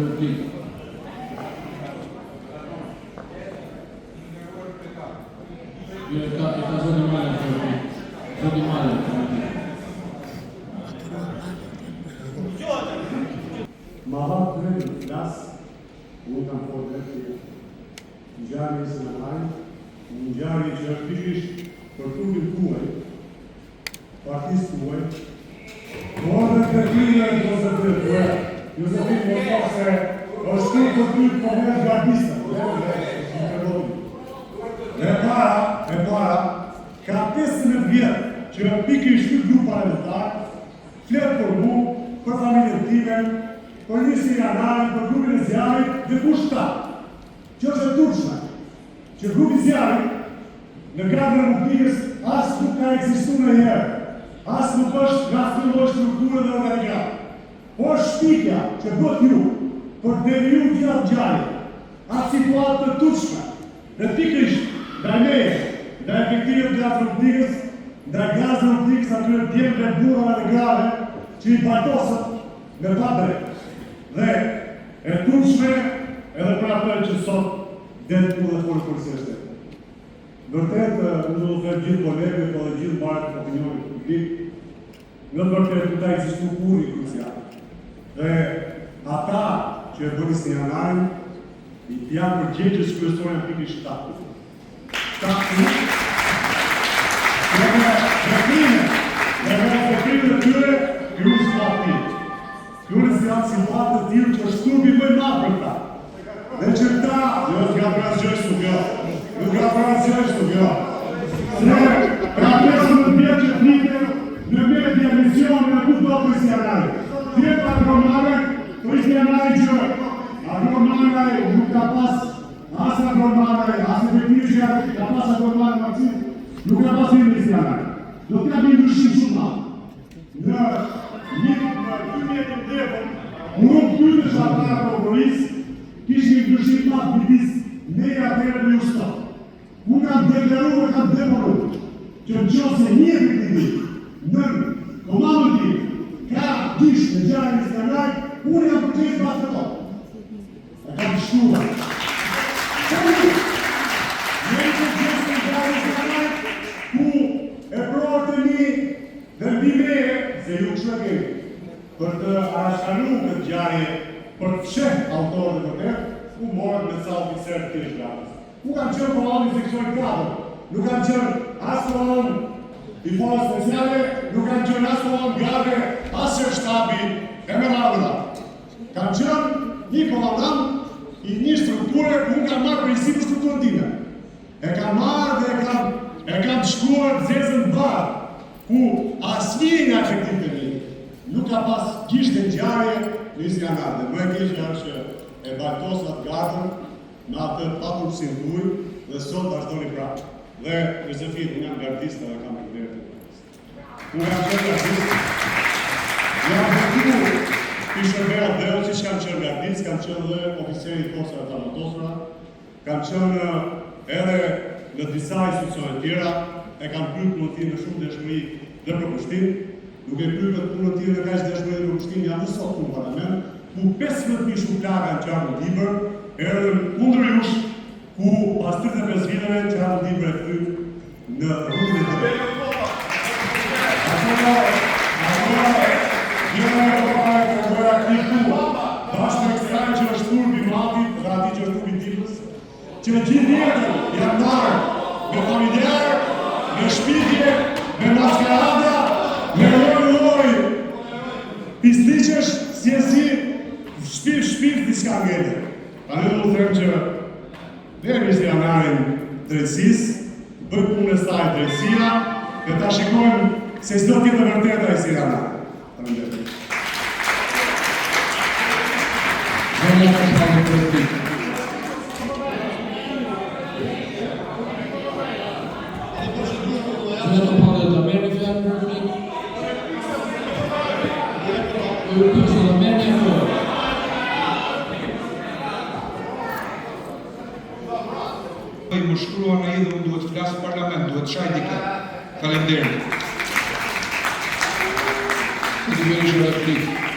replikë. Jo, e ka zoni Male për replikë. Zoni Male për replikë. Ma hapë të redë në flasë, unë kam po drept në gjarë e së në hajnë, në gjarë që është pikrisht për trupin tuaj, partisë tuaj, por dhe të tine e Josefin tuaj. Josefin më thokë se është të të ty të përmejnë gardista. E para, ka 15 vjetë që pikrisht të grup parlamentar, fletë për mu, për familjen time, për njësi janarën, për grupin e zjarit dhe kushtat. Që është e turshme, që grupi zjarit në gradën e Republikës asë nuk ka eksistu në herë, asë nuk është nga filloj strukturë dhe organigramë. Po shpikja që bët ju për deviju gjatë gjarit, atë situatë të turshme, dhe pikrisht ndaj meje, ndaj efektive të gradën e Republikës, ndaj gazën e Republikës atyre djemë dhe burave dhe grave që i bardosët me pa drejtë. Dhe e turshme edhe për atër që sot detë ku dhe forë përësështë. Vërtet, në do të gjithë kolegëve, po dhe gjithë barët opinionit publik, në vërtet të ta eksistu kuri krucial. Dhe ata që e bëni së janarën, i janë përgjegjës kryesorën e pikri 7. 7. Dhe veprime të tyre, ju së faktit. Kërës janë situatë të tjilë që është turbi më ma për ta. Dhe që ta, jo t'ga prazgjështu kjo. Jo t'ga prazgjështu kjo. Se, ka 15 vjetë që t'nike në media misionë në ku do kristianari. Tjetë agronare, kristianari që agronare nuk ka pas asë agronare, asë efektivishja ka pas agronare vakcin, nuk ka pas një kristianari. Do t'ka një ndryshim shumë ma. Në 2010, unë pyetësh ata prokurorisë, kishë një ndryshim pas midis meja atëherë dhe justot. Unë kam deklaruar dhe kam demoruar që nëse një efektivit në komandën time ka dysh në gjarën e skandal, unë jam përgjegjës pas të tonë. E kam shkruar. Një përgjegjës në gjarën e skandal, ku e provë të një dërbime se ju kështë kemi. Për të arashkalu këtë gjarje, për të fsheh autorët e vërtet, ku morët me ca oficer të tjesh gratës. Ku kam qërë komandën seksualitatë, nuk kam qërë asë komandën i forës speciale, nuk kam qërë asë komandën garde, asë shtabi e me marrëda. Kam qërë një komandant i një strukture ku unë kam marrë përgjësi për strukturën time. E kam marrë dhe e kam të shkruar të zezën barë, ku asnjë nga efektivët e mi nuk ka pas gishtë e gjarje në isë janarë. Dhe më e kishë janë që e bajtos atë gardën në atë patur si ndujë dhe sot vazhdoni prapë. Dhe Josefin, unë jam gardista dhe kam përderë të gardista. Unë jam qërë gardista. Jam përtu Pishërbera Dheoci që kam qërë gardist, kam qërë dhe oficeri i forësave të motosura, kam qërë edhe në disa institucione tjera, e kam pyrë punëtin në shumë dëshmëri dhe përkushtim, duke pyrë këtë punëtin dhe kaqë dëshmëri dhe përkushtim janë në sot në parlament, ku 15.000 shuplaka në qarë në liber, erdhën kundër jush, ku pas 35 viteve qarë në liber e këty në rrugën e të bërë. Gjena e përpare të përra këti tua, bashkë me kësaj që është turbi matit dhe ati që është turbi tipës, që në gjithë jetën janë marë me familjarë, me shpitje, me maskarada, me lojë, pisliqesh, si shpif, diska ngete. A në do të them që dhe nështë janarin drejtësis, bëjt punë e saj drejtësia, dhe ta shikojmë se s'do t'jetë të vërteta e si janarin. Më shkrua në i dhe unë duhet flasë parlament, duhet shaj dike kalenderin. Këtë me ishë replikë.